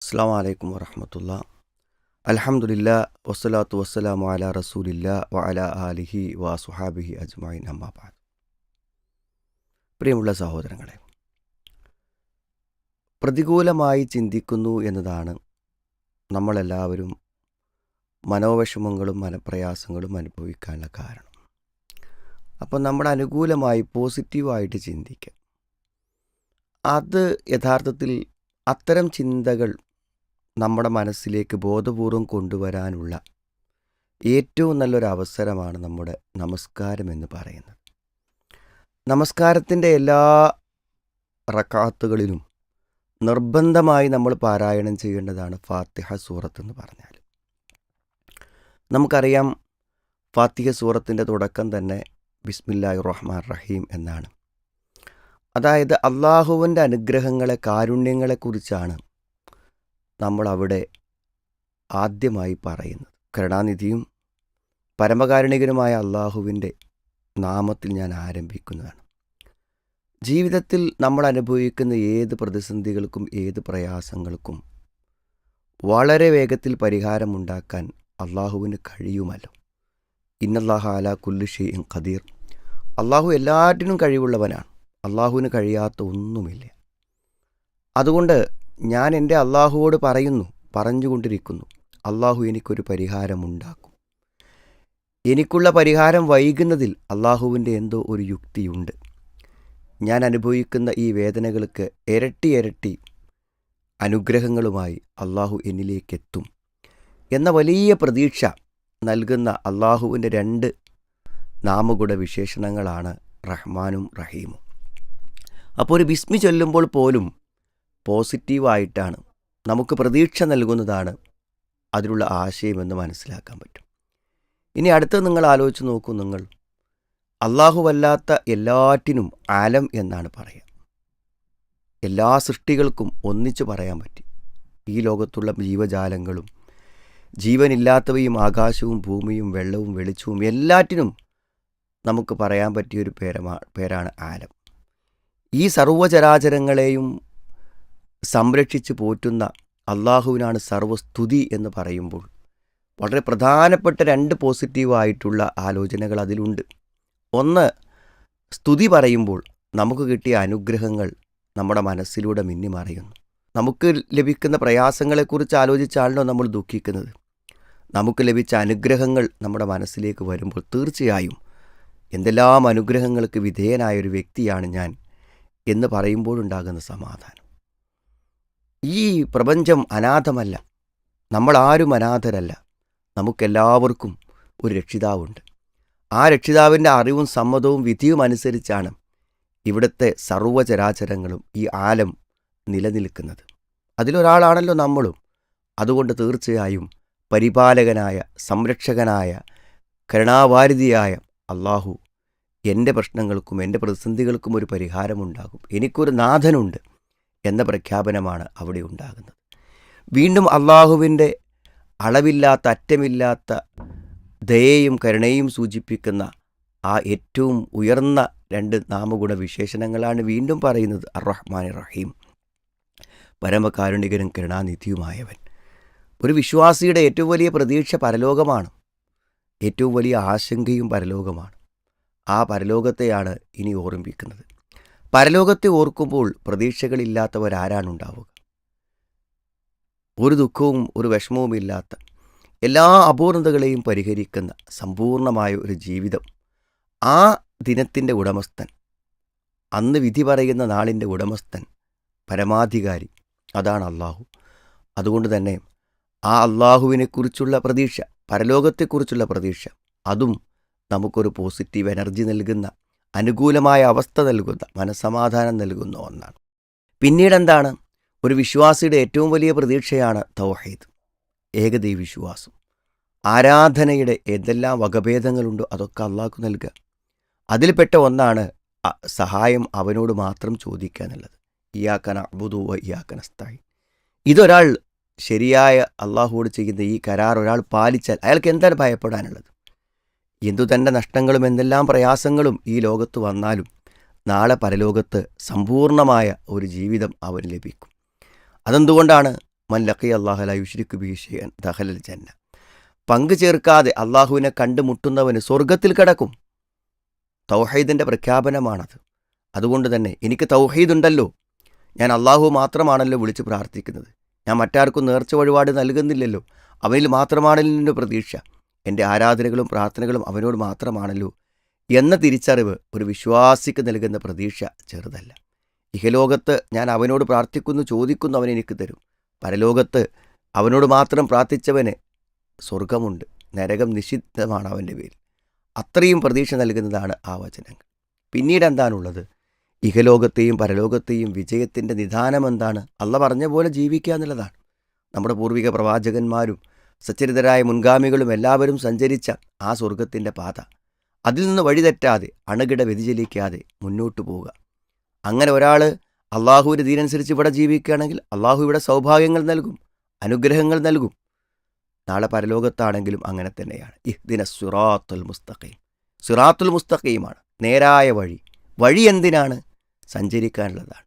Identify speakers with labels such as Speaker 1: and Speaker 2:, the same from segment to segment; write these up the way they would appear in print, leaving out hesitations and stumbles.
Speaker 1: അസ്സാം വലൈക്കും വറഹമത്തുള്ള. അൽഹംദുലില്ലാ വസ്സലാത്തു വസ്സലാമു അലാ റസൂലില്ലാ വഅലാ ആലിഹി വസുഹാബിഹി അജ്മഈൻ അമ്മാ ബഅദ്. പ്രിയമുള്ള സഹോദരങ്ങളെ, പ്രതികൂലമായി ചിന്തിക്കുന്നു എന്നതാണ് നമ്മളെല്ലാവരും മനോവിഷമങ്ങളും മനപ്രയാസങ്ങളും അനുഭവിക്കാനുള്ള കാരണം. അപ്പം നമ്മൾ അനുകൂലമായി പോസിറ്റീവായിട്ട് ചിന്തിക്കുക. അത് യഥാർത്ഥത്തിൽ അത്തരം ചിന്തകൾ നമ്മുടെ മനസ്സിലേക്ക് ബോധപൂർവം കൊണ്ടുവരാനുള്ള ഏറ്റവും നല്ലൊരു അവസരമാണ് നമ്മുടെ നമസ്കാരം എന്ന് പറയുന്നത്. നമസ്കാരത്തിൻ്റെ എല്ലാ റക്അത്തുകളിലും നിർബന്ധമായി നമ്മൾ പാരായണം ചെയ്യേണ്ടതാണ് ഫാത്തിഹ സൂറത്ത് എന്ന് പറഞ്ഞാൽ. നമുക്കറിയാം, ഫാത്തിഹ സൂറത്തിൻ്റെ തുടക്കം തന്നെ ബിസ്മില്ലാഹിർ റഹ്മാനിർ റഹീം എന്നാണ്. അതായത് അള്ളാഹുവിൻ്റെ അനുഗ്രഹങ്ങളെ, കാരുണ്യങ്ങളെക്കുറിച്ചാണ് നമ്മളവിടെ ആദ്യമായി പറയുന്നത്. കരുണാനിധിയും പരമകാരുണികനുമായ അള്ളാഹുവിൻ്റെ നാമത്തിൽ ഞാൻ ആരംഭിക്കുന്നതാണ്. ജീവിതത്തിൽ നമ്മൾ അനുഭവിക്കുന്ന ഏത് പ്രതിസന്ധികൾക്കും ഏത് പ്രയാസങ്ങൾക്കും വളരെ വേഗത്തിൽ പരിഹാരമുണ്ടാക്കാൻ അള്ളാഹുവിന് കഴിയുമല്ലോ. ഇന്നല്ലാഹ അലാ കുല്ലി ഷൈഇൻ ഖദീർ. അള്ളാഹു എല്ലാറ്റിനും കഴിവുള്ളവനാണ്. അള്ളാഹുവിന് കഴിയാത്ത ഒന്നുമില്ല. അതുകൊണ്ട് ഞാൻ എൻ്റെ അള്ളാഹുവോട് പറഞ്ഞുകൊണ്ടിരിക്കുന്നു, അള്ളാഹു എനിക്കൊരു പരിഹാരമുണ്ടാക്കും. എനിക്കുള്ള പരിഹാരം വൈകുന്നതിൽ അള്ളാഹുവിൻ്റെ എന്തോ ഒരു യുക്തിയുണ്ട്. ഞാൻ അനുഭവിക്കുന്ന ഈ വേദനകൾക്ക് ഇരട്ടി ഇരട്ടി അനുഗ്രഹങ്ങളുമായി അള്ളാഹു എന്നിലേക്കെത്തും എന്ന വലിയ പ്രതീക്ഷ നൽകുന്ന അള്ളാഹുവിൻ്റെ രണ്ട് നാമഗുണ വിശേഷണങ്ങളാണ് റഹ്മാനും റഹീമും. അപ്പോൾ ഒരു ബിസ്മി ചൊല്ലുമ്പോൾ പോലും പോസിറ്റീവായിട്ടാണ്, നമുക്ക് പ്രതീക്ഷ നൽകുന്നതാണ് അതിലുള്ള ആശയമെന്ന് മനസ്സിലാക്കാൻ പറ്റും. ഇനി അടുത്ത് നിങ്ങൾ ആലോചിച്ച് നോക്കൂ. നിങ്ങൾ അല്ലാഹുവല്ലാത്ത എല്ലാറ്റിനും ആലം എന്നാണ് പറയുക. എല്ലാ സൃഷ്ടികൾക്കും ഒന്നിച്ചു പറയാൻ പറ്റി. ഈ ലോകത്തുള്ള ജീവജാലങ്ങളും ജീവനില്ലാത്തവയും ആകാശവും ഭൂമിയും വെള്ളവും വെളിച്ചവും എല്ലാറ്റിനും നമുക്ക് പറയാൻ പറ്റിയൊരു പേരാണ് ആലം. ഈ സർവ്വചരാചരങ്ങളെയും സംരക്ഷിച്ച് പോറ്റുന്ന അള്ളാഹുവിനാണ് സർവ്വസ്തുതി എന്ന് പറയുമ്പോൾ വളരെ പ്രധാനപ്പെട്ട രണ്ട് പോസിറ്റീവായിട്ടുള്ള ആലോചനകൾ അതിലുണ്ട്. ഒന്ന്, സ്തുതി പറയുമ്പോൾ നമുക്ക് കിട്ടിയ അനുഗ്രഹങ്ങൾ നമ്മുടെ മനസ്സിലൂടെ മിന്നിമറയുന്നു. നമുക്ക് ലഭിക്കുന്ന പ്രയാസങ്ങളെക്കുറിച്ച് ആലോചിച്ചാണല്ലോ നമ്മൾ ദുഃഖിക്കുന്നത്. നമുക്ക് ലഭിച്ച അനുഗ്രഹങ്ങൾ നമ്മുടെ മനസ്സിലേക്ക് വരുമ്പോൾ തീർച്ചയായും എന്തെല്ലാം അനുഗ്രഹങ്ങൾക്ക് വിധേയനായൊരു വ്യക്തിയാണ് ഞാൻ എന്ന് പറയുമ്പോഴുണ്ടാകുന്ന സമാധാനം. ഈ പ്രപഞ്ചം അനാഥമല്ല, നമ്മളാരും അനാഥരല്ല. നമുക്കെല്ലാവർക്കും ഒരു രക്ഷിതാവുണ്ട്. ആ രക്ഷിതാവിൻ്റെ അറിവും സമ്മതവും വിധിയും അനുസരിച്ചാണ് ഇവിടുത്തെ സർവ്വചരാചരങ്ങളും ഈ ആലം നിലനിൽക്കുന്നത്. അതിലൊരാളാണല്ലോ നമ്മളും. അതുകൊണ്ട് തീർച്ചയായും പരിപാലകനായ, സംരക്ഷകനായ, കരുണാവാരിധിയായ അള്ളാഹു എൻ്റെ പ്രശ്നങ്ങൾക്കും എൻ്റെ പ്രതിസന്ധികൾക്കും ഒരു പരിഹാരമുണ്ടാകും, എനിക്കൊരു നാഥനുണ്ട് എന്ന പ്രഖ്യാപനമാണ് അവിടെ ഉണ്ടാകുന്നത്. വീണ്ടും അള്ളാഹുവിൻ്റെ അളവില്ലാത്ത, അറ്റമില്ലാത്ത ദയയും കരുണയും സൂചിപ്പിക്കുന്ന ആ ഏറ്റവും ഉയർന്ന രണ്ട് നാമഗുണ വിശേഷണങ്ങളാണ് വീണ്ടും പറയുന്നത്. അർ-റഹ്മാനിർ റഹീം, പരമകാരുണികനും കരുണാനിധിയുമായവൻ. ഒരു വിശ്വാസിയുടെ ഏറ്റവും വലിയ പ്രതീക്ഷ പരലോകമാണ്. ഏറ്റവും വലിയ ആശങ്കയും പരലോകമാണ്. ആ പരലോകത്തെയാണ് ഇനി ഓർമ്മിപ്പിക്കുന്നത്. പരലോകത്തെ ഓർക്കുമ്പോൾ പ്രതീക്ഷകളില്ലാത്തവരാരാണുണ്ടാവുക? ഒരു ദുഃഖവും ഒരു വിഷമവും ഇല്ലാത്ത, എല്ലാ അപൂർണതകളെയും പരിഹരിക്കുന്ന സമ്പൂർണമായ ഒരു ജീവിതം. ആ ദിനത്തിൻ്റെ ഉടമസ്ഥൻ, അന്ന് വിധി പറയുന്ന നാളിൻ്റെ ഉടമസ്ഥൻ, പരമാധികാരി, അതാണ് അള്ളാഹു. അതുകൊണ്ട് തന്നെ ആ അള്ളാഹുവിനെക്കുറിച്ചുള്ള പ്രതീക്ഷ, പരലോകത്തെക്കുറിച്ചുള്ള പ്രതീക്ഷ, അതും നമുക്കൊരു പോസിറ്റീവ് എനർജി നൽകുന്ന, അനുകൂലമായ അവസ്ഥ നൽകുന്ന, മനസ്സമാധാനം നൽകുന്ന ഒന്നാണ്. പിന്നീട് എന്താണ്? ഒരു വിശ്വാസിയുടെ ഏറ്റവും വലിയ പ്രതീക്ഷയാണ് തൗഹീദ്, ഏകദൈവവിശ്വാസം. ആരാധനയുടെ എന്തെല്ലാം വകഭേദങ്ങളുണ്ടോ അതൊക്കെ അള്ളാഹ്ക്ക് നൽകുക. അതിൽപ്പെട്ട ഒന്നാണ് സഹായം അവനോട് മാത്രം ചോദിക്കുക എന്നുള്ളത്. ഇയ്യാക നഅ്ബുദു വ ഇയ്യാക നസ്തഈൻ. ഇതൊരാൾ ശരിയായ അള്ളാഹുവോട് ചെയ്യുന്ന ഈ കരാർ ഒരാൾ പാലിച്ചാൽ അയാൾക്ക് എന്താണ് ഭയപ്പെടാനുള്ളത്? എന്തു തന്നെ നഷ്ടങ്ങളും എന്തെല്ലാം പ്രയാസങ്ങളും ഈ ലോകത്ത് വന്നാലും നാളെ പരലോകത്ത് സമ്പൂർണമായ ഒരു ജീവിതം അവന് ലഭിക്കും. അതെന്തുകൊണ്ടാണ്? മൻ ലഖിയ അല്ലാഹ ലാ യുശ്രികു ബിഹി ഷൈഅൻ ദഖലൽ ജന്ന. പങ്കു ചേർക്കാതെ അള്ളാഹുവിനെ കണ്ടുമുട്ടുന്നവന് സ്വർഗത്തിൽ കിടക്കും. തൗഹീദിൻ്റെ പ്രഖ്യാപനമാണത്. അതുകൊണ്ട് തന്നെ എനിക്ക് തൗഹീദുണ്ടല്ലോ, ഞാൻ അള്ളാഹു മാത്രമാണല്ലോ വിളിച്ച് പ്രാർത്ഥിക്കുന്നത്, ഞാൻ മറ്റാർക്കും നേർച്ച വഴിപാട് നൽകുന്നില്ലല്ലോ, അവനിൽ മാത്രമാണല്ലോ എൻ്റെ പ്രതീക്ഷ, എൻ്റെ ആരാധനകളും പ്രാർത്ഥനകളും അവനോട് മാത്രമാണല്ലോ എന്ന തിരിച്ചറിവ് ഒരു വിശ്വാസിക്ക് നൽകുന്ന പ്രതീക്ഷ ചെറുതല്ല. ഇഹലോകത്ത് ഞാൻ അവനോട് പ്രാർത്ഥിക്കുന്നു, ചോദിക്കുന്നു, അവൻ എനിക്ക് തരും. പരലോകത്ത് അവനോട് മാത്രം പ്രാർത്ഥിച്ചവന് സ്വർഗമുണ്ട്, നരകം നിഷിദ്ധമാണ് അവൻ്റെ പേരിൽ. അത്രയും പ്രതീക്ഷ നൽകുന്നതാണ് ആ വചനങ്ങൾ. പിന്നീട് എന്താണുള്ളത്? ഇഹലോകത്തെയും പരലോകത്തെയും വിജയത്തിൻ്റെ നിദാനം എന്താണ്? അള്ള പറഞ്ഞ പോലെ ജീവിക്കുക എന്നുള്ളതാണ്. നമ്മുടെ പൂർവിക പ്രവാചകന്മാരും സച്ചരിതരായ മുൻഗാമികളും എല്ലാവരും സഞ്ചരിച്ച ആ സ്വർഗത്തിൻ്റെ പാത, അതിൽ നിന്ന് വഴിതെറ്റാതെ അണുകിട വ്യതിചലിക്കാതെ മുന്നോട്ട് പോവുക. അങ്ങനെ ഒരാൾ അള്ളാഹുവിൻ്റെ ദീനനുസരിച്ച് ഇവിടെ ജീവിക്കുകയാണെങ്കിൽ അള്ളാഹു ഇവിടെ സൗഭാഗ്യങ്ങൾ നൽകും, അനുഗ്രഹങ്ങൾ നൽകും. നാളെ പരലോകത്താണെങ്കിലും അങ്ങനെ തന്നെയാണ്. ഇഹ്ദിന സിറാത്തുൽ മുസ്തഖീം, സിറാത്തുൽ മുസ്തഖീമാണ് നേരായ വഴി. വഴി എന്തിനാണ്? സഞ്ചരിക്കാനുള്ളതാണ്.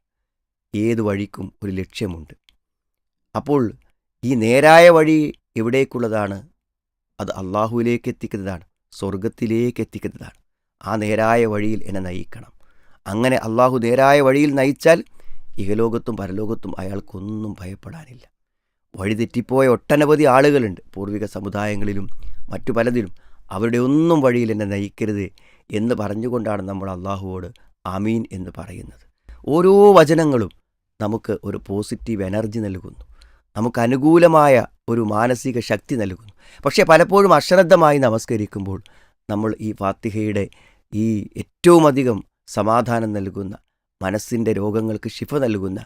Speaker 1: ഏത് വഴിക്കും ഒരു ലക്ഷ്യമുണ്ട്. അപ്പോൾ ഈ നേരായ വഴി എവിടേക്കുള്ളതാണ്? അത് അള്ളാഹുവിലേക്ക് എത്തിക്കുന്നതാണ്, സ്വർഗത്തിലേക്ക് എത്തിക്കുന്നതാണ്. ആ നേരായ വഴിയിൽ എന്നെ നയിക്കണം. അങ്ങനെ അള്ളാഹു നേരായ വഴിയിൽ നയിച്ചാൽ ഇഹലോകത്തും പരലോകത്തും അയാൾക്കൊന്നും ഭയപ്പെടാനില്ല. വഴി തെറ്റിപ്പോയ ഒട്ടനവധി ആളുകളുണ്ട് പൂർവിക സമുദായങ്ങളിലും മറ്റു പലതിലും. അവരുടെ ഒന്നും വഴിയിൽ എന്നെ നയിക്കരുത് എന്ന് പറഞ്ഞുകൊണ്ടാണ് നമ്മൾ അള്ളാഹുവോട് ആമീൻ എന്ന് പറയുന്നത്. ഓരോ വചനങ്ങളും നമുക്ക് ഒരു പോസിറ്റീവ് എനർജി നൽകുന്നു, നമുക്ക് അനുകൂലമായ ഒരു മാനസിക ശക്തി നൽകുന്നു. പക്ഷേ പലപ്പോഴും അശ്രദ്ധമായി നമസ്കരിക്കുമ്പോൾ നമ്മൾ ഈ ഫാത്തിഹയുടെ ഈ ഏറ്റവും അധികം സമാധാനം നൽകുന്ന, മനസ്സിൻ്റെ രോഗങ്ങൾക്ക് ശിഫ നൽകുന്ന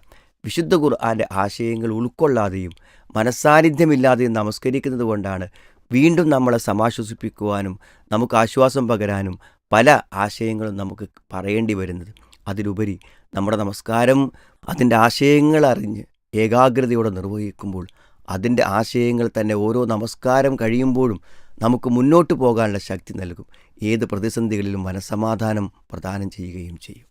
Speaker 1: വിശുദ്ധ ഖുർആൻ്റെ ആശയങ്ങൾ ഉൾക്കൊള്ളാതെയും മനസ്സാന്നിധ്യമില്ലാതെയും നമസ്കരിക്കുന്നത് കൊണ്ടാണ് വീണ്ടും നമ്മളെ സമാശ്വസിപ്പിക്കുവാനും നമുക്ക് ആശ്വാസം പകരാനും പല ആശയങ്ങളും നമുക്ക് പറയേണ്ടി വരുന്നത്. അതിലുപരി നമ്മുടെ നമസ്കാരം അതിൻ്റെ ആശയങ്ങൾ അറിഞ്ഞ് ഏകാഗ്രതയോടെ നിർവഹിക്കുമ്പോൾ അതിൻ്റെ ആശയങ്ങൾ തന്നെ ഓരോ നമസ്കാരം കഴിയുമ്പോഴും നമുക്ക് മുന്നോട്ട് പോകാനുള്ള ശക്തി നൽകും. ഏത് പ്രതിസന്ധികളിലും മനസ്സമാധാനം പ്രദാനം ചെയ്യുകയും ചെയ്യും.